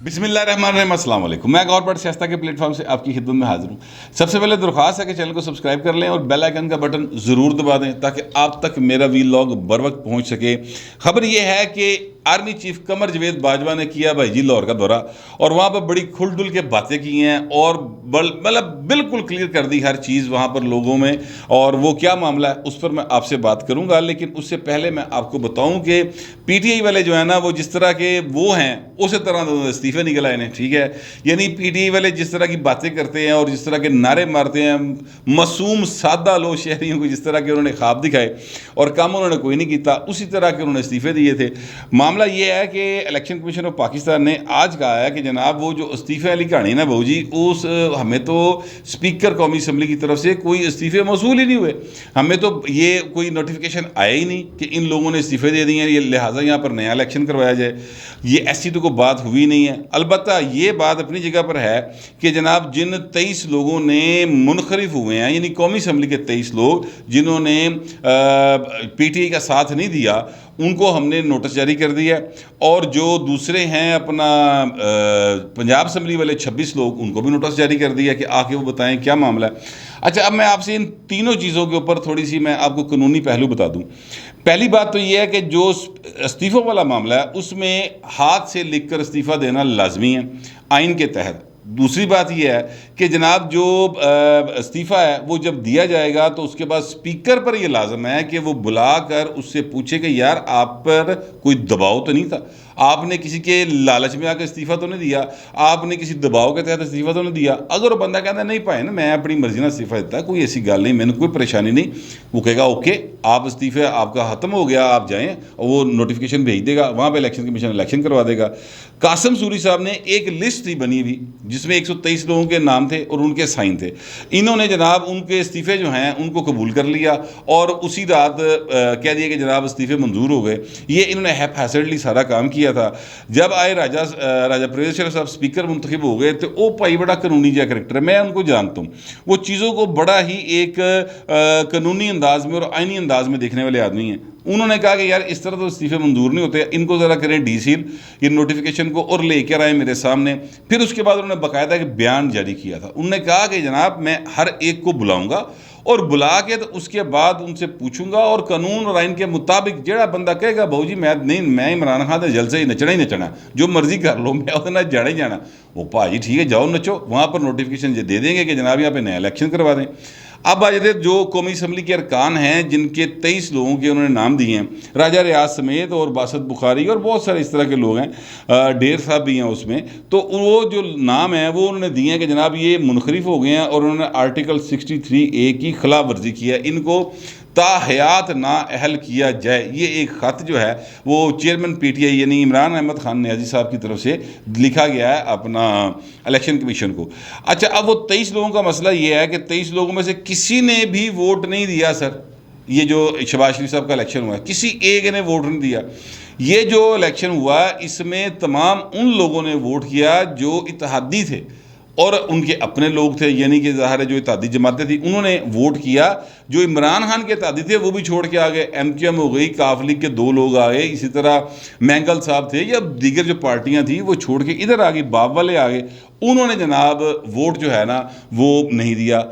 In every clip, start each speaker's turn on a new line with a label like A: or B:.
A: بسم اللہ الرحمن الرحیم، السلام علیکم۔ میں گور بٹ شائستہ کے پلیٹ فارم سے آپ کی خدمت میں حاضر ہوں۔ سب سے پہلے درخواست ہے کہ چینل کو سبسکرائب کر لیں اور بیل آئیکن کا بٹن ضرور دبا دیں تاکہ آپ تک میرا ویلاگ بر وقت پہنچ سکے۔ خبر یہ ہے کہ آرمی چیف قمر جاوید باجوہ نے کیا بھائی جی لاہور کا دورہ، اور وہاں پر بڑی کھل ڈل کے باتیں کی ہیں اور مطلب بالکل کلیئر کر دی ہر چیز وہاں پر لوگوں میں، اور وہ کیا معاملہ ہے اس پر میں آپ سے بات کروں گا۔ لیکن اس سے پہلے میں آپ کو بتاؤں کہ پی ٹی آئی والے جو ہیں نا، وہ جس طرح کے وہ ہیں اسی طرح استعفے نکل آئے ہیں، ٹھیک ہے۔ یعنی پی ٹی آئی والے جس طرح کی باتیں کرتے ہیں اور جس طرح کے نعرے مارتے ہیں، معصوم سادہ لوگ شہریوں کو جس طرح کے انہوں نے خواب دکھائے اور کام انہوں نے کوئی نہیں کیتا، اسی طرح کے انہوں نے استعفے دیے تھے۔ معاملہ یہ ہے کہ الیکشن کمیشن آف پاکستان نے آج کہا ہے کہ جناب وہ جو استعفے والی کہانی نا بہو جی، اس ہمیں تو اسپیکر قومی اسمبلی کی طرف سے کوئی استعفے موصول ہی نہیں ہوئے، ہمیں تو یہ کوئی نوٹیفیکیشن آیا ہی نہیں کہ ان لوگوں نے استعفے دے دیے ہیں، لہٰذا یہاں پر نیا الیکشن کروایا جائے۔ یہ ایسی تو کوئی بات ہوئی نہیں ہے۔ البتہ یہ بات اپنی جگہ پر ہے کہ جناب جن 23 لوگوں نے منخرف ہوئے ہیں، یعنی قومی اسمبلی کے 23 لوگ جنہوں نے پی ٹی آئی کا ساتھ نہیں دیا، ان کو ہم نے نوٹس جاری کر دیا ہے، اور جو دوسرے ہیں اپنا پنجاب اسمبلی والے 26 لوگ، ان کو بھی نوٹس جاری کر دیا کہ آ کے وہ بتائیں کیا معاملہ ہے۔ اچھا، اب میں آپ سے ان تینوں چیزوں کے اوپر تھوڑی سی میں آپ کو قانونی پہلو بتا دوں۔ پہلی بات تو یہ ہے کہ جو استعفوں والا معاملہ ہے اس میں ہاتھ سے لکھ کر استعفیٰ دینا لازمی ہے آئین کے تحت۔ دوسری بات یہ ہے کہ جناب جو استعفیٰ ہے وہ جب دیا جائے گا تو اس کے بعد اسپیکر پر یہ لازم ہے کہ وہ بلا کر اس سے پوچھے کہ یار آپ پر کوئی دباؤ تو نہیں تھا، آپ نے کسی کے لالچ میں آ کے استعفیٰ تو نہیں دیا، آپ نے کسی دباؤ کے تحت استعفیٰ تو نہیں دیا۔ اگر وہ بندہ کہتا ہے نہیں پائے نا میں اپنی مرضی نہ استعفیٰ دیتا، کوئی ایسی گل نہیں، میں نے کوئی پریشانی نہیں، وہ کہے گا اوکے آپ استعفیٰ آپ کا ختم ہو گیا، آپ جائیں، اور وہ نوٹیفیکیشن بھیج دے گا، وہاں پہ الیکشن کمیشن الیکشن کروا دے گا۔ قاسم سوری صاحب نے ایک لسٹ تھی بنی ہوئی جس میں 123 لوگوں کے نام تھے اور ان کے سائن تھے، انہوں نے جناب ان کے استعفے جو ہیں ان کو قبول کر لیا اور اسی رات کہہ دیا کہ جناب استعفے منظور ہو گئے۔ یہ انہوں نے ہیپیسڈلی سارا کام کیا تھا۔ جب آئے راجہ پرویز شرف صاحب اسپیکر منتخب ہو گئے تو وہ بھائی بڑا قانونی جا کریکٹر ہے، میں ان کو جانتا ہوں، وہ چیزوں کو بڑا ہی ایک قانونی انداز میں اور آئینی انداز میں دیکھنے والے آدمی ہیں۔ انہوں نے کہا کہ یار اس طرح تو استعفے منظور نہیں ہوتے، ان کو ذرا کریں ڈی سیل یہ نوٹیفیکیشن کو اور لے کر آئے میرے سامنے۔ پھر اس کے بعد انہوں نے باقاعدہ ایک بیان جاری کیا تھا، انہوں نے کہا کہ جناب میں ہر ایک کو بلاؤں گا اور بلا کے تو اس کے بعد ان سے پوچھوں گا، اور قانون اور آئین کے مطابق جڑا بندہ کہے گا بہو جی میں عمران خان دے جلسے ہی نچنا ہی نچنا، جو مرضی کر لو میں وہ جانا ہی جانا، وہ بھائی ٹھیک ہے جاؤ نچو، وہاں پر نوٹیفیکیشن دے دیں گے کہ جناب یہاں پہ نیا الیکشن کروا دیں۔ اب آ جاتے جو قومی اسمبلی کے ارکان ہیں جن کے 23 لوگوں کے انہوں نے نام دیے ہیں، راجہ ریاض سمیت اور باسط بخاری اور بہت سارے اس طرح کے لوگ ہیں، ڈیر صاحب بھی ہیں اس میں، تو وہ جو نام ہیں وہ انہوں نے دیے ہیں کہ جناب یہ منخرف ہو گئے ہیں اور انہوں نے آرٹیکل 63A کی خلاف ورزی کی ہے، ان کو تاحیات نااہل کیا جائے۔ یہ ایک خط جو ہے وہ چیئرمین پی ٹی آئی یعنی عمران احمد خان نیازی صاحب کی طرف سے لکھا گیا ہے اپنا الیکشن کمیشن کو۔ اچھا، اب وہ 23 لوگوں کا مسئلہ یہ ہے کہ 23 لوگوں میں سے کسی نے بھی ووٹ نہیں دیا سر، یہ جو شہباز شریف صاحب کا الیکشن ہوا ہے کسی ایک نے ووٹ نہیں دیا۔ یہ جو الیکشن ہوا اس میں تمام ان لوگوں نے ووٹ کیا جو اتحادی تھے اور ان کے اپنے لوگ تھے، یعنی کہ ظاہر ہے جو اتحادی جماعتیں تھیں انہوں نے ووٹ کیا۔ جو عمران خان کے اتحادی تھے وہ بھی چھوڑ کے آ گئے، ایم کیو ایم ہو گئی، کاف لیگ کے 2 لوگ آ گئے، اسی طرح مینگل صاحب تھے یا دیگر جو پارٹیاں تھیں وہ چھوڑ کے ادھر آ گئی، باب والے آ گئے، انہوں نے جناب ووٹ جو ہے نا وہ نہیں دیا۔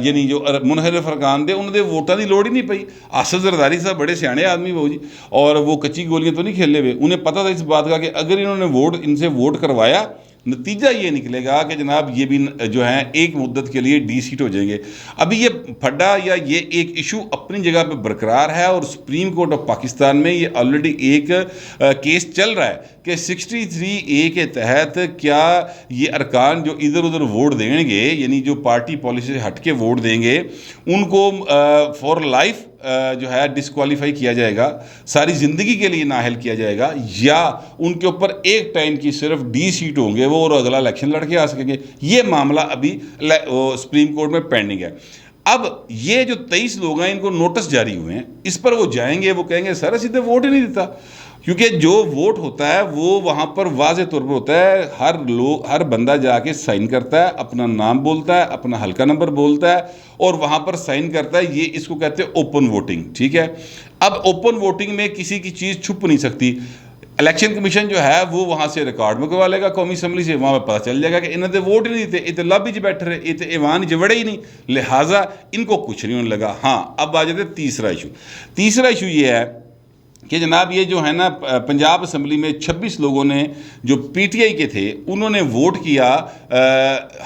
A: یعنی جو منحرف ارکان تھے انہوں نے ووٹاں کی لوڑ ہی نہیں پئی۔ آصف زرداری صاحب بڑے سیانے آدمی وہ جی، اور وہ کچی گولیاں تو نہیں کھیلے ہوئے، انہیں پتہ تھا اس بات کا کہ اگر انہوں نے ان سے ووٹ کروایا نتیجہ یہ نکلے گا کہ جناب یہ بھی جو ہیں ایک مدت کے لیے ڈی سیٹ ہو جائیں گے۔ ابھی یہ پھڈا یا یہ ایک ایشو اپنی جگہ پہ برقرار ہے اور سپریم کورٹ آف پاکستان میں یہ آلریڈی ایک کیس چل رہا ہے کہ 63A کے تحت کیا یہ ارکان جو ادھر ادھر ووٹ دیں گے، یعنی جو پارٹی پالیسی سے ہٹ کے ووٹ دیں گے، ان کو فار لائف جو ہے ڈسکوالیفائی کیا جائے گا، ساری زندگی کے لیے نااہل کیا جائے گا، یا ان کے اوپر ایک ٹائم کی صرف ڈی سیٹ ہوں گے وہ اور اگلا الیکشن لڑ کے آ سکیں گے۔ یہ معاملہ ابھی سپریم کورٹ میں پینڈنگ ہے۔ اب یہ جو 23 لوگ ہیں ان کو نوٹس جاری ہوئے ہیں، اس پر وہ جائیں گے، وہ کہیں گے سر سیدھے ووٹ ہی نہیں دیتا، کیونکہ جو ووٹ ہوتا ہے وہ وہاں پر واضح طور پر ہوتا ہے، ہر بندہ جا کے سائن کرتا ہے، اپنا نام بولتا ہے، اپنا حلقہ نمبر بولتا ہے اور وہاں پر سائن کرتا ہے۔ یہ اس کو کہتے ہیں اوپن ووٹنگ، ٹھیک ہے۔ اب اوپن ووٹنگ میں کسی کی چیز چھپ نہیں سکتی۔ الیکشن کمیشن جو ہے وہ وہاں سے ریکارڈ منگوا لے گا قومی اسمبلی سے, وہاں پہ پتہ چل جائے گا کہ انہوں نے ووٹ ہی نہیں دیتے, یہ تو لابی چ بیٹھے رہے, یہ تو ایوان چ وڑے ہی نہیں, لہٰذا ان کو کچھ نہیں ہونے لگا. ہاں اب آ جاتے تیسرا ایشو یہ ہے کہ جناب یہ جو ہے نا پنجاب اسمبلی میں 26 لوگوں نے جو پی ٹی آئی کے تھے انہوں نے ووٹ کیا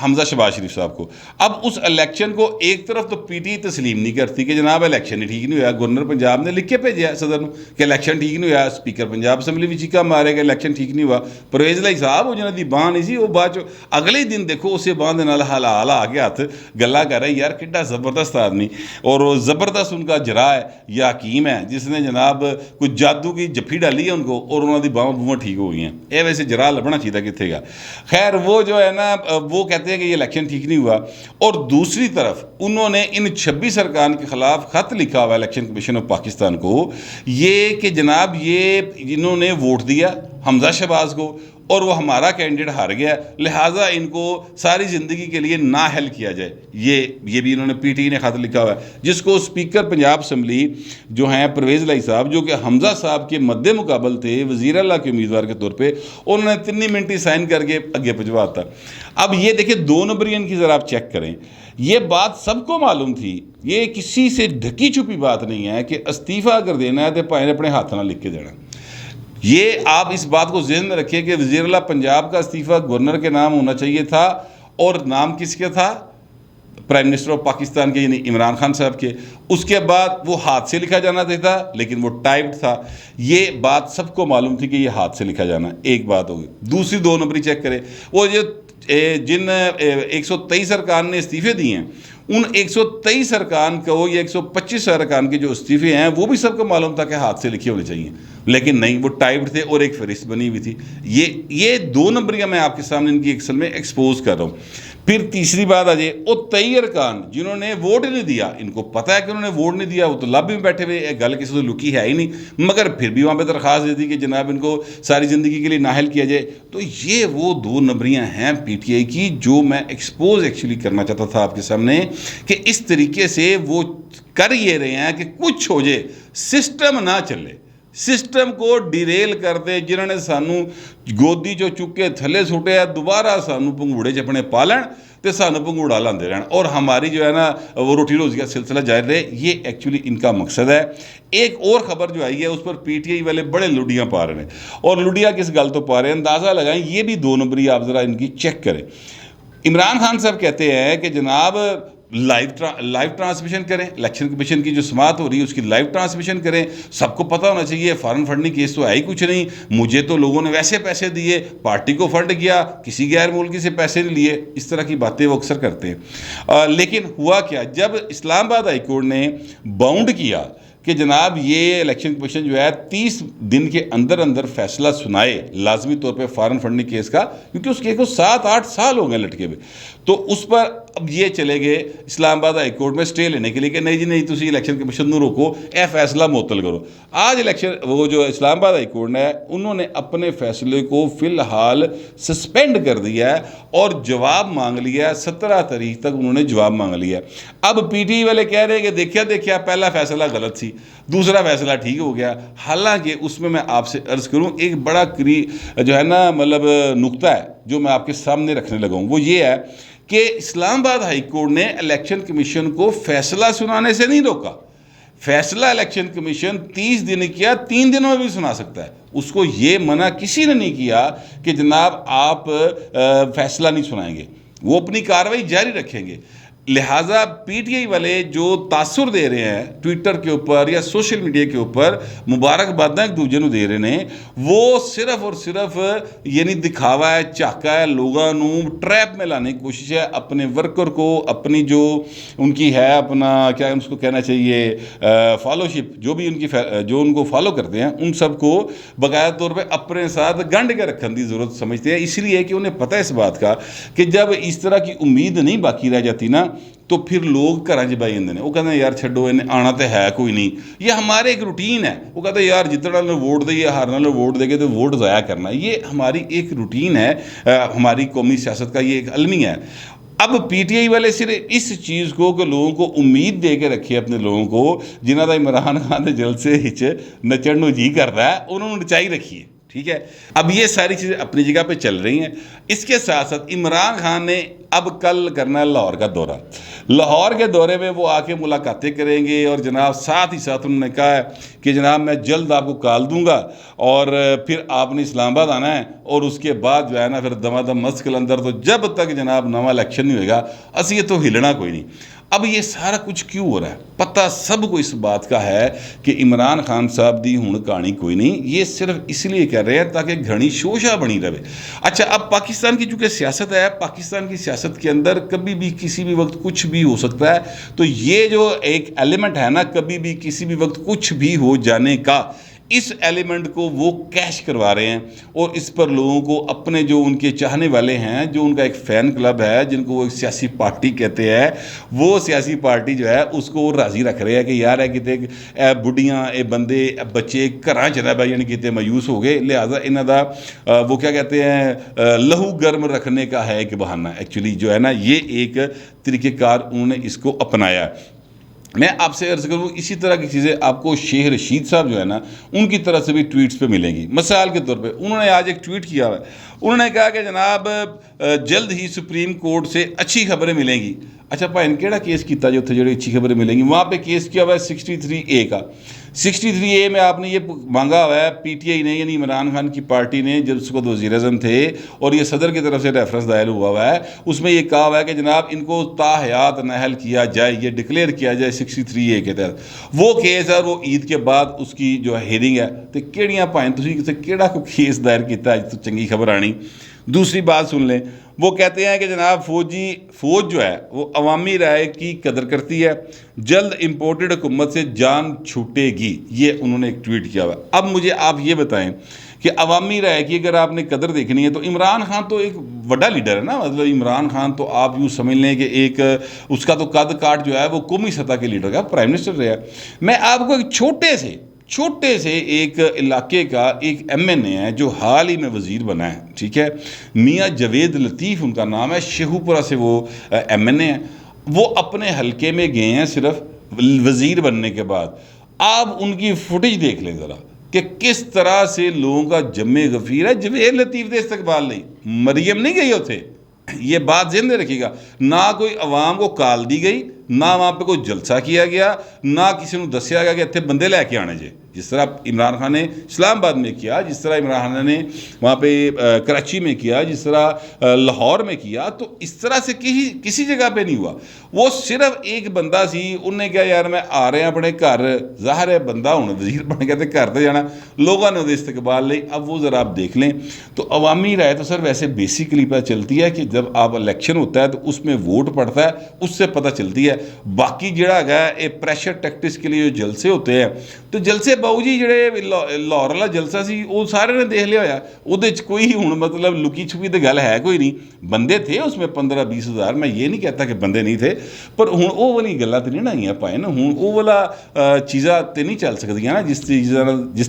A: حمزہ شہباز شریف صاحب کو. اب اس الیکشن کو ایک طرف تو پی ٹی آئی تسلیم نہیں کرتی کہ جناب الیکشن ہی ٹھیک نہیں ہوا, گورنر پنجاب نے لکھ کے بھیجا صدر نو کہ الیکشن ٹھیک نہیں ہوا, اسپیکر پنجاب اسمبلی بھی چیکا مارے گا الیکشن ٹھیک نہیں ہوا. پرویز لائی صاحب وہ جنہوں کی بان نہیں سی وہ بعد اگلے ہی دن دیکھو اسے بان دے نال حال آ گیا ہاتھ گلا کر رہا ہے, یار کڈا زبردست آدمی, اور وہ زبردست ان کا جرا ہے یا حکیم ہے جس نے جناب کچھ جادو کی جفی ڈالی ہے ان کو اور انہوں نے باواں بواں ٹھیک ہو گئی ہیں. یہ ویسے جرا لبنا چاہیے کتنے گا. خیر وہ جو ہے نا وہ کہتے ہیں کہ یہ الیکشن ٹھیک نہیں ہوا, اور دوسری طرف انہوں نے ان 26 ارکان کے خلاف خط لکھا ہوا الیکشن کمیشن آف پاکستان کو یہ کہ جناب یہ انہوں نے ووٹ دیا حمزہ شہباز کو اور وہ ہمارا کینڈیڈیٹ ہار گیا, لہٰذا ان کو ساری زندگی کے لیے نااہل کیا جائے. یہ بھی انہوں نے پی ٹی نے خط لکھا ہوا ہے, جس کو اسپیکر پنجاب اسمبلی جو ہیں پرویز لائی صاحب جو کہ حمزہ صاحب کے مد مقابل تھے وزیر اللہ کے امیدوار کے طور پہ, انہوں نے 3 منٹ ہی سائن کر کے اگے بھجوا تھا. اب یہ دیکھیں 2 نمبرین کی ذرا آپ چیک کریں, یہ بات سب کو معلوم تھی, یہ کسی سے ڈھکی چھپی بات نہیں ہے کہ استعفیٰ اگر دینا ہے تو پائیں اپنے ہاتھ نہ لکھ کے دینا. یہ آپ اس بات کو ذہن میں رکھیں کہ وزیر اعلیٰ پنجاب کا استعفیٰ گورنر کے نام ہونا چاہیے تھا, اور نام کس کے تھا؟ پرائم منسٹر آف پاکستان کے یعنی عمران خان صاحب کے. اس کے بعد وہ ہاتھ سے لکھا جانا تھا لیکن وہ ٹائپڈ تھا. یہ بات سب کو معلوم تھی کہ یہ ہاتھ سے لکھا جانا. ایک بات ہوگی. دوسری 2 نمبری چیک کریں, وہ جو جن 123 ارکان نے استعفے دیے ہیں ان 123 ارکان کو یا 125 ارکان کے جو استعفے ہیں وہ بھی سب کو معلوم تھا کہ ہاتھ سے لکھے ہونے چاہیے, لیکن نہیں, وہ ٹائپڈ تھے اور ایک فہرست بنی ہوئی تھی. یہ 2 نمبریاں میں آپ کے سامنے ان کی اصل میں ایکسپوز کر رہا ہوں. پھر تیسری بات آ جائے, وہ 23 ارکان جنہوں نے ووٹ نہیں دیا, ان کو پتہ ہے کہ انہوں نے ووٹ نہیں دیا, وہ تو لابی میں بیٹھے ہوئے, ایک گل کسی سے لکی ہے ہی نہیں, مگر پھر بھی وہاں پہ درخواست دی تھی کہ جناب ان کو ساری زندگی کے لیے نااہل کیا جائے. تو یہ وہ 2 نمبریاں ہیں پی ٹی آئی کی جو میں ایکسپوز ایکچولی کرنا چاہتا تھا آپ کے سامنے, کہ اس طریقے سے وہ کر یہ رہے ہیں کہ کچھ ہو جائے, سسٹم نہ چلے, سسٹم کو ڈیریل کر دے. جنہوں نے سانو گودی جو چکے تھلے سٹے ہے دوبارہ سانو پنگوڑے چپنے پالن تو سانو پنگوڑا لاندے رہن, اور ہماری جو ہے نا وہ روٹی روزی کا سلسلہ جاری رہے. یہ ایکچولی ان کا مقصد ہے. ایک اور خبر جو آئی ہے اس پر پی ٹی آئی والے بڑے لڈیاں پا رہے ہیں, اور لڈیا کس گل تو پا رہے ہیں اندازہ لگائیں. یہ بھی 2 نمبری آپ ذرا ان کی چیک کریں. عمران خان صاحب کہتے ہیں کہ جناب لائیو ٹرانسمیشن کریں, الیکشن کمیشن کی جو سماعت ہو رہی ہے اس کی لائیو ٹرانسمیشن کریں. سب کو پتہ ہونا چاہیے فارن فنڈنگ کیس تو ہے ہی کچھ نہیں, مجھے تو لوگوں نے ویسے پیسے دیے, پارٹی کو فنڈ کیا, کسی غیر ملکی سے پیسے نہیں لیے. اس طرح کی باتیں وہ اکثر کرتے ہیں. لیکن ہوا کیا, جب اسلام آباد ہائی کورٹ نے باؤنڈ کیا کہ جناب یہ الیکشن کمیشن جو ہے 30 دن کے اندر فیصلہ سنائے لازمی طور پہ فارن فنڈنگ کیس کا, کیونکہ اس کیس کو 7-8 سال ہو گئے لٹکے ہوئے, تو اس پر اب یہ چلے گئے اسلام آباد ہائی کورٹ میں سٹے لینے کے لیے کہ نہیں جی نہیں, تسی الیکشن کمیشن نو روکو, اے فیصلہ معطل کرو. آج وہ جو اسلام آباد ہائی کورٹ ہے انہوں نے اپنے فیصلے کو فی الحال سسپینڈ کر دیا ہے اور جواب مانگ لیا ہے. 17 تاریخ تک انہوں نے جواب مانگ لیا ہے. اب پی ٹی آئی والے کہہ رہے ہیں کہ دیکھیا پہلا فیصلہ غلط سی, دوسرا فیصلہ ٹھیک ہو گیا. حالانکہ اس میں آپ سے عرض کروں ایک بڑا جو ہے نا مطلب نقطہ ہے جو میں آپ کے سامنے رکھنے لگا ہوں, وہ یہ ہے کہ اسلام آباد ہائی کورٹ نے الیکشن کمیشن کو فیصلہ سنانے سے نہیں روکا. فیصلہ الیکشن کمیشن 30 دن کیا 3 دنوں میں بھی سنا سکتا ہے. اس کو یہ منع کسی نے نہیں کیا کہ جناب آپ فیصلہ نہیں سنائیں گے, وہ اپنی کارروائی جاری رکھیں گے. لہٰذا پی ٹی آئی والے جو تاثر دے رہے ہیں ٹویٹر کے اوپر یا سوشل میڈیا کے اوپر مبارکباداں ایک دوسرے دے رہے ہیں, وہ صرف اور صرف یعنی دکھاوا ہے, چاکا ہے, لوگوں نو ٹریپ میں لانے کی کوشش ہے. اپنے ورکر کو اپنی جو ان کی ہے اپنا کیا اس کو کہنا چاہیے فالوشپ, جو بھی ان کی جو ان کو فالو کرتے ہیں ان سب کو باقاعدہ طور پہ اپنے ساتھ گنڈ کے رکھنے کی ضرورت سمجھتے ہیں. اس لیے کہ انہیں پتہ ہے اس بات کا کہ جب اس طرح کی امید نہیں باقی رہ جاتی نا تو پھر لوگ گھر چ بہ جاتے ہیں. وہ کہتے ہیں یار چھڈو انہیں آنا تو ہے کوئی نہیں, یہ ہمارے ایک روٹین ہے. وہ کہتے ہیں یار جتنا ووٹ دے ہارنے والے ووٹ دے گے تو ووٹ ضائع کرنا, یہ ہماری ایک روٹین ہے, ہماری قومی سیاست کا یہ ایک المیہ ہے. اب پی ٹی آئی والے صرف اس چیز کو کہ لوگوں کو امید دے کے رکھے اپنے لوگوں کو, جنہوں کا عمران خان کے جلسے نچن جی کرتا ہے انہوں نے نچائی رکھی ہے. ٹھیک ہے. اب یہ ساری چیزیں اپنی جگہ پہ چل رہی ہیں. اس کے ساتھ ساتھ عمران خان نے اب کل کرنا ہے لاہور کا دورہ. لاہور کے دورے میں وہ آ کے ملاقاتیں کریں گے اور جناب ساتھ ہی ساتھ انہوں نے کہا ہے کہ جناب میں جلد آپ کو کال دوں گا اور پھر آپ نے اسلام آباد آنا ہے اور اس کے بعد جو ہے نا پھر دما دم مسجد کے اندر تو جب تک جناب نواں الیکشن نہیں ہوئے گا اسی یہ تو ہلنا کوئی نہیں. اب یہ سارا کچھ کیوں ہو رہا ہے؟ پتہ سب کو اس بات کا ہے کہ عمران خان صاحب دی ہن کہانی کوئی نہیں. یہ صرف اس لیے کر رہے ہیں تاکہ گھنی شوشہ بنی رہے. اچھا اب پاکستان کی چونکہ سیاست ہے, پاکستان کی سیاست کے اندر کبھی بھی کسی بھی وقت کچھ بھی ہو سکتا ہے. تو یہ جو ایک ایلیمنٹ ہے نا کبھی بھی کسی بھی وقت کچھ بھی ہو جانے کا, اس ایلیمنٹ کو وہ کیش کروا رہے ہیں اور اس پر لوگوں کو اپنے جو ان کے چاہنے والے ہیں, جو ان کا ایک فین کلب ہے جن کو وہ ایک سیاسی پارٹی کہتے ہیں, وہ سیاسی پارٹی جو ہے اس کو وہ راضی رکھ رہے ہیں کہ یار ہے کتے بڑھیاں اے بندے بچے گھراں چ بھائی یعنی کتے مایوس ہو گئے, لہٰذا انہوں دا وہ کیا کہتے ہیں لہو گرم رکھنے کا ہے ایک بہانہ. ایکچولی جو ہے نا یہ ایک طریقہ کار انہوں نے اس کو اپنایا. میں آپ سے عرض کروں اسی طرح کی چیزیں آپ کو شیخ رشید صاحب جو ہے نا ان کی طرف سے بھی ٹویٹس پہ ملیں گی. مثال کے طور پہ انہوں نے آج ایک ٹویٹ کیا ہوا ہے. انہوں نے کہا کہ جناب جلد ہی سپریم کورٹ سے اچھی خبریں ملیں گی. اچھا بھائی کیڑا کیس کیتا جو اتنے جڑی اچھی خبریں ملیں گی؟ وہاں پہ کیس کیا ہوا ہے 63A کا. 63A میں آپ نے یہ مانگا ہوا ہے پی ٹی آئی نے یعنی عمران خان کی پارٹی نے جب اس کو وزیر اعظم تھے اور یہ صدر کی طرف سے ریفرنس دائر ہوا ہے, اس میں یہ کہا ہوا ہے کہ جناب ان کو تاحیات نااہل کیا جائے, یہ ڈکلیئر کیا جائے 63A کے تحت. وہ کیس ہے وہ عید کے بعد اس کی جو ہیئرنگ ہے. تو کیڑیاں پائیں تسی کیڑا کو کیس دائر کیتا ہے تو چنگی خبر آنی. دوسری بات سن لیں, وہ کہتے ہیں کہ جناب فوج جو ہے وہ عوامی رائے کی قدر کرتی ہے, جلد امپورٹڈ حکومت سے جان چھوٹے گی. یہ انہوں نے ایک ٹویٹ کیا ہوا ہے. اب مجھے آپ یہ بتائیں کہ عوامی رائے کی اگر آپ نے قدر دیکھنی ہے تو عمران خان تو ایک بڑا لیڈر ہے نا. مطلب عمران خان تو آپ یوں سمجھ لیں کہ ایک اس کا تو قد کاٹ جو ہے وہ قومی سطح کے لیڈر کا پرائم منسٹر رہا ہے. میں آپ کو ایک چھوٹے سے ایک علاقے کا ایک ایم این اے ہے جو حال ہی میں وزیر بنا ہے, ٹھیک ہے, میاں جوید لطیف ان کا نام ہے, شیخو پورہ سے وہ ایم این اے ہیں. وہ اپنے حلقے میں گئے ہیں صرف وزیر بننے کے بعد. آپ ان کی فوٹیج دیکھ لیں ذرا کہ کس طرح سے لوگوں کا جمع غفیر ہے. جوید لطیف دے استقبال نہیں, مریم نہیں گئی ہوتے, یہ بات ذہن میں رکھیے گا. نہ کوئی عوام کو کال دی گئی, نہ وہاں پہ کوئی جلسہ کیا گیا, نہ کسی نے دسیا گیا کہ اتنے بندے لے کے آنے جے, جس طرح عمران خان نے اسلام آباد میں کیا, جس طرح عمران خان نے وہاں پہ کراچی میں کیا, جس طرح لاہور میں کیا. تو اس طرح سے کسی جگہ پہ نہیں ہوا. وہ صرف ایک بندہ سی, انہوں نے کہا یار میں آ رہے ہیں اپنے گھر, ظاہر ہے بندہ ہوں وزیر بن کے گھر تے جانا, لوگوں نے وہ استقبال لی. اب وہ ذرا آپ دیکھ لیں تو عوامی رائے تو سر ویسے بیسیکلی پتہ چلتی ہے کہ جب آپ الیکشن ہوتا ہے تو اس میں ووٹ پڑتا ہے, اس سے پتہ چلتی ہے. باقی جڑا ہے پریشر ٹیکٹکس کے لیے جو جلسے ہوتے ہیں, تو جلسے باؤ جی جڑے لاہور والا جلسہ سی وہ سارے نے دیکھ لیا ہوا, وہ کوئی ہوں مطلب لکی چھپی تو گل ہے کوئی نہیں. بندے تھے اس میں 15-20 ہزار, میں یہ نہیں کہتا کہ بندے نہیں تھے, پر ہوں وہ والی گلاں تو نہیں آئی پائے نا. ہوں وہ والا چیزاں تو نہیں چل سکتی نا جس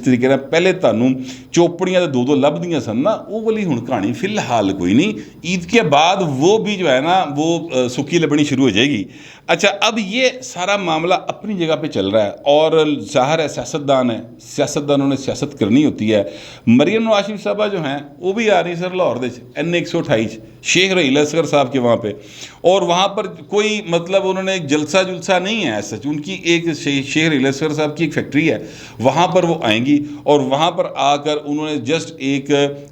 A: طریقے سے پہلے تانوں چوپڑیاں دو لبدیاں سن نا, وہ والی ہوں کہانی فی الحال کوئی نہیں. عید کے بعد وہ بھی جو ہے نا وہ سکی لبنی شروع ہو جائے گی. اچھا اب یہ سارا معاملہ اپنی جگہ پہ چل رہا ہے اور ظاہر ہے سیاستدان ہے, سیاستدانوں نے سیاست کرنی ہوتی ہے. مریم نواز شریف صاحبہ جو ہیں وہ بھی آ رہی سر لاہور دے N 128 شیخ رحیل اصغر صاحب کے وہاں پہ, اور وہاں پر کوئی مطلب انہوں نے جلسہ نہیں ہے سچ. ان کی ایک شیخ رحیل اصغر صاحب کی ایک فیکٹری ہے, وہاں پر وہ آئیں گی اور وہاں پر آ کر انہوں نے جسٹ ایک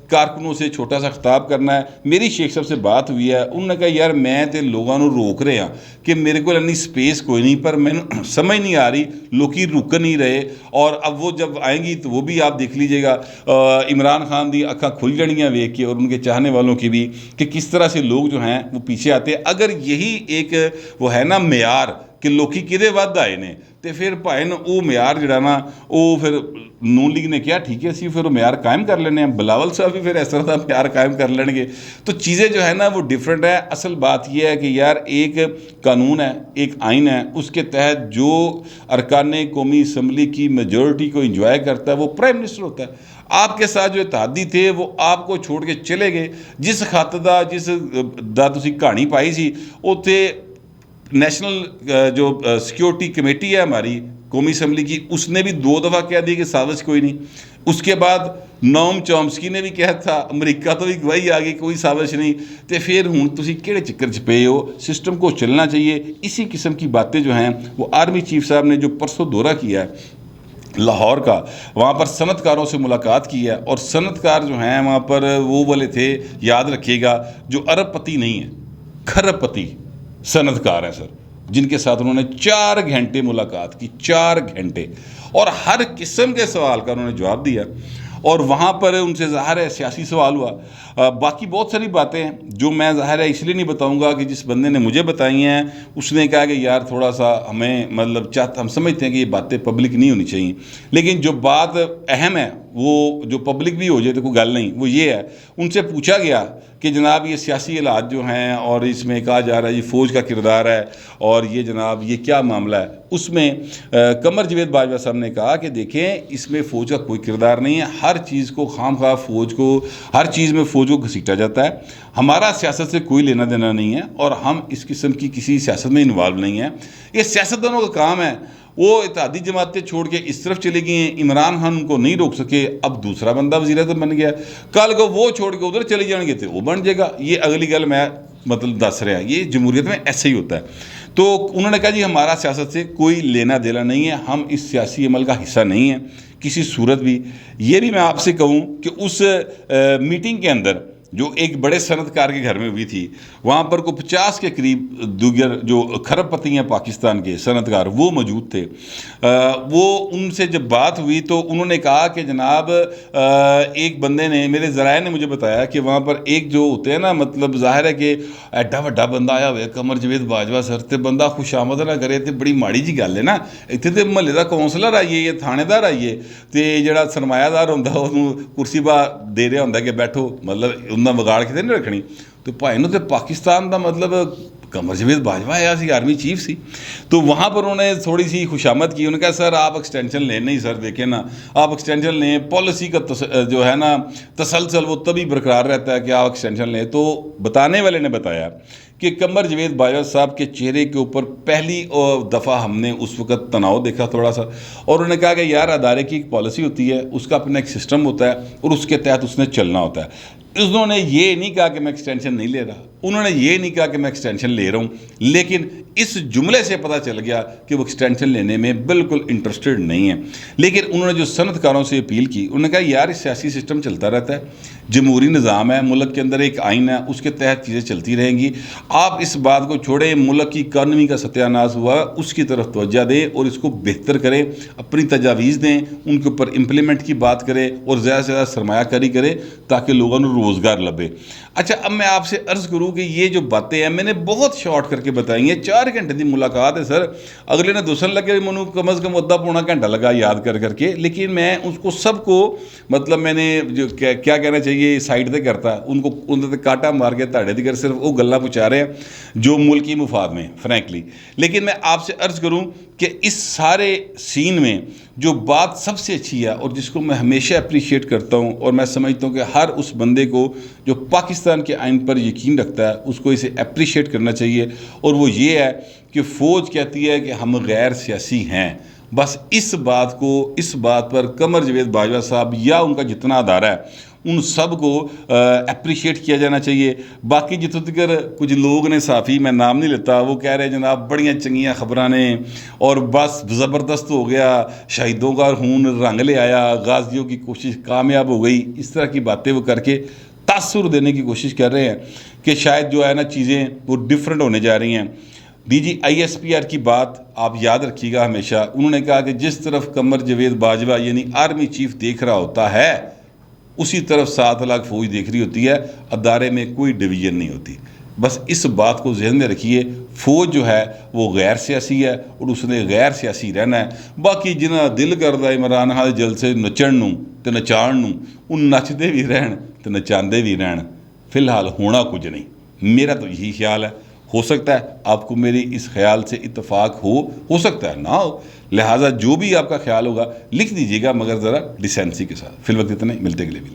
A: کارکنوں سے چھوٹا سا خطاب کرنا ہے. میری شیخ صاحب سے بات ہوئی ہے, انہوں نے کہا یار میں تے لوگوں کو روک رہے ہیں کہ میرے کو انی سپیس کوئی نہیں, پر میں سمجھ نہیں آ رہی لوکی رک نہیں رہے. اور اب وہ جب آئیں گی تو وہ بھی آپ دیکھ لیجئے گا, عمران خان دی اکھاں کھل جڑیاں ویکھ کے اور ان کے چاہنے والوں کی بھی, کہ کس طرح سے لوگ جو ہیں وہ پیچھے آتے ہیں. اگر یہی ایک وہ ہے نا معیار کہ لوکی کدے ود آئے نے, تو پھر بھائی نا وہ معیار جڑا نا وہ پھر نون لیگ نے کیا ٹھیک ہے اسی پھر وہ معیار قائم کر لینے ہیں, بلاول صاحب بھی پھر اس طرح کا معیار قائم کر لیں گے. تو چیزیں جو ہے نا وہ ڈیفرنٹ ہے. اصل بات یہ ہے کہ یار ایک قانون ہے, ایک آئین ہے, اس کے تحت جو ارکان قومی اسمبلی کی میجورٹی کو انجوائے کرتا ہے وہ پرائم منسٹر ہوتا ہے. آپ کے ساتھ جو اتحادی تھے وہ آپ کو چھوڑ کے چلے گئے. جس خط دا جس دا تسی کہانی پائی سی اتنے نیشنل جو سیکیورٹی کمیٹی ہے ہماری, قومی اسمبلی کی، اس نے بھی 2 دفعہ کہہ دی کہ سازش کوئی نہیں. اس کے بعد نوم چومسکی نے بھی کہا تھا، امریکہ تو بھی گواہی آ گئی کوئی سازش نہیں. تو پھر ہوں تسی کیڑے چکر چ پے ہو؟ سسٹم کو چلنا چاہیے. اسی قسم کی باتیں جو ہیں وہ آرمی چیف صاحب نے جو پرسوں دورہ کیا ہے لاہور کا، وہاں پر صنعت کاروں سے ملاقات کی ہے، اور صنعت کار جو ہیں وہاں پر وہ والے تھے، یاد رکھیے گا، جو ارب پتی نہیں ہیں، کھرب پتی صنعت کار ہیں سر، جن کے ساتھ انہوں نے 4 گھنٹے ملاقات کی، 4 گھنٹے، اور ہر قسم کے سوال کا انہوں نے جواب دیا. اور وہاں پر ان سے ظاہر ہے سیاسی سوال ہوا. باقی بہت ساری باتیں ہیں جو میں ظاہر ہے اس لیے نہیں بتاؤں گا کہ جس بندے نے مجھے بتائی ہیں اس نے کہا کہ یار تھوڑا سا ہمیں مطلب ہم سمجھتے ہیں کہ یہ باتیں پبلک نہیں ہونی چاہیے، لیکن جو بات اہم ہے وہ جو پبلک بھی ہو جائے تو کوئی گل نہیں. وہ یہ ہے، ان سے پوچھا گیا کہ جناب یہ سیاسی حالات جو ہیں اور اس میں کہا جا رہا ہے یہ فوج کا کردار ہے اور یہ جناب یہ کیا معاملہ ہے. اس میں قمر جاوید باجوہ صاحب نے کہا کہ دیکھیں اس میں فوج کا کوئی کردار نہیں ہے، ہر چیز کو خام خواہ فوج کو، ہر چیز میں فوج کو گھسیٹا جاتا ہے. ہمارا سیاست سے کوئی لینا دینا نہیں ہے اور ہم اس قسم کی کسی سیاست میں انوالو نہیں ہیں. یہ سیاستدانوں کا کام ہے. وہ اتحادی جماعتیں چھوڑ کے اس طرف چلی گئی ہیں، عمران خان ان کو نہیں روک سکے، اب دوسرا بندہ وزیر اعظم بن گیا، کل کو وہ چھوڑ کے ادھر چلے جائیں گے تو وہ بن جائے گا. یہ اگلی گل میں مطلب دس رہا ہے، یہ جمہوریت میں ایسے ہی ہوتا ہے. تو انہوں نے کہا جی ہمارا سیاست سے کوئی لینا دینا نہیں ہے، ہم اس سیاسی عمل کا حصہ نہیں ہیں کسی صورت بھی. یہ بھی میں آپ سے کہوں کہ اس میٹنگ کے اندر جو ایک بڑے صنعت کار کے گھر میں ہوئی تھی، وہاں پر کو 50 کے قریب دیگر جو کھرب پتی ہیں پاکستان کے صنعت کار وہ موجود تھے. وہ ان سے جب بات ہوئی تو انہوں نے کہا کہ جناب ایک بندے نے، میرے ذرائع نے مجھے بتایا کہ وہاں پر ایک جو ہوتے ہیں نا، مطلب ظاہر ہے کہ ایڈا وڈا بندہ آیا ہوئے قمر جاوید باجوہ سر تے بندہ خوش آمد نہ کرے تے بڑی ماڑی جی گل ہے نا. اتنے تے محلے دا کونسلر آئیے یا تھانے دار آئیے تے جڑا سرمایہ دار ہوندا وہ کرسی با دے رہا ہوندا کہ بیٹھو، مطلب انہاں بگاڑ کے نہیں رکھنی. تو بھائی نو تے پاکستان دا مطلب قمر جاوید باجوہ آیا سی، آرمی چیف سی. تو وہاں پر انہوں نے تھوڑی سی خوشامد کی. انہوں نے کہا سر آپ ایکسٹینشن لیں. نہیں سر دیکھیں نا، آپ ایکسٹینشن لیں، پالیسی کا جو ہے نا تسلسل وہ تبھی برقرار رہتا ہے کہ آپ ایکسٹینشن لیں. تو بتانے والے نے بتایا کہ قمر جاوید باجوہ صاحب کے چہرے کے اوپر پہلی دفعہ ہم نے اس وقت تناؤ دیکھا تھوڑا سا، اور انہوں نے کہا کہ یار ادارے کی ایک پالیسی ہوتی ہے، اس کا اپنا ایک سسٹم ہوتا ہے اور اس کے تحت اس نے چلنا ہوتا ہے. انہوں نے یہ نہیں کہا کہ میں ایکسٹینشن نہیں لے رہا، انہوں نے یہ نہیں کہا کہ میں ایکسٹینشن لے رہا ہوں، لیکن اس جملے سے پتہ چل گیا کہ وہ ایکسٹینشن لینے میں بالکل انٹرسٹڈ نہیں ہیں. لیکن انہوں نے جو صنعت کاروں سے اپیل کی، انہوں نے کہا یار اس سیاسی سسٹم چلتا رہتا ہے، جمہوری نظام ہے، ملک کے اندر ایک آئین ہے، اس کے تحت چیزیں چلتی رہیں گی. آپ اس بات کو چھوڑیں، ملک کی اکانومی کا ستیہ ناز ہوا اس کی طرف توجہ دیں اور اس کو بہتر کریں، اپنی تجاویز دیں، ان کے اوپر امپلیمنٹ کی بات کریں اور زیادہ سے زیادہ سرمایہ کاری کریں تاکہ لوگوں نے روزگار لبے. اچھا اب میں آپ سے عرض کروں کہ یہ جو باتیں ہیں میں نے بہت شارٹ کر کے بتائی ہیں. 4 گھنٹے دی ملاقات ہے سر، اگلے نے دوسرا لگے منو کم از کم 1.5 گھنٹہ لگا یاد کر کے. لیکن میں اس کو سب کو مطلب میں نے جو کیا کہنا چاہیے سائڈ تے کرتا، ان کو ان کاٹا مار کے تاڑے دیگر صرف وہ گلاں پہنچا رہے ہیں جو ملکی مفاد میں فرینکلی. لیکن میں آپ سے عرض کروں کہ اس سارے سین میں جو بات سب سے اچھی ہے اور جس کو میں ہمیشہ اپریشیٹ کرتا ہوں اور میں سمجھتا ہوں کہ ہر اس بندے کو جو پاکستان کے آئین پر یقین رکھتا ہے اس کو اسے اپریشیٹ کرنا چاہیے، اور وہ یہ ہے کہ فوج کہتی ہے کہ ہم غیر سیاسی ہیں. بس اس بات پر قمر جاوید باجوہ صاحب یا ان کا جتنا ادارہ ہے ان سب کو اپریشیٹ کیا جانا چاہیے. باقی جتوں تک کچھ لوگ نے صحافی، میں نام نہیں لیتا، وہ کہہ رہے جناب بڑیاں چنگیاں خبراں نے اور بس زبردست ہو گیا، شہیدوں کا خون رنگ لے آیا، غازیوں کی کوشش کامیاب ہو گئی، اس طرح کی باتیں وہ کر کے تاثر دینے کی کوشش کر رہے ہیں کہ شاید جو ہے نا چیزیں وہ ڈیفرنٹ ہونے جا رہی ہیں. ڈی جی ISPR کی بات آپ یاد رکھیے گا ہمیشہ. انہوں نے کہا کہ جس طرف قمر جاوید باجوہ یعنی آرمی چیف دیکھ رہا ہوتا ہے اسی طرف 7 لاکھ فوج دیکھ رہی ہوتی ہے، ادارے میں کوئی ڈویژن نہیں ہوتی. بس اس بات کو ذہن میں رکھیے. فوج جو ہے وہ غیر سیاسی ہے اور اس نے غیر سیاسی رہنا ہے. باقی جنہاں دل کردا عمران خان جلسے نچن نوں تے نچان نوں ان نچدے بھی رہن تے نچاندے بھی رہن. فی الحال ہونا کچھ نہیں. میرا تو یہی خیال ہے. ہو سکتا ہے آپ کو میری اس خیال سے اتفاق ہو سکتا ہے نہ ہو. لہٰذا جو بھی آپ کا خیال ہوگا لکھ دیجیے گا، مگر ذرا ڈیسینسی کے ساتھ. فی الوقت اتنے، ملتے کے لیے بھی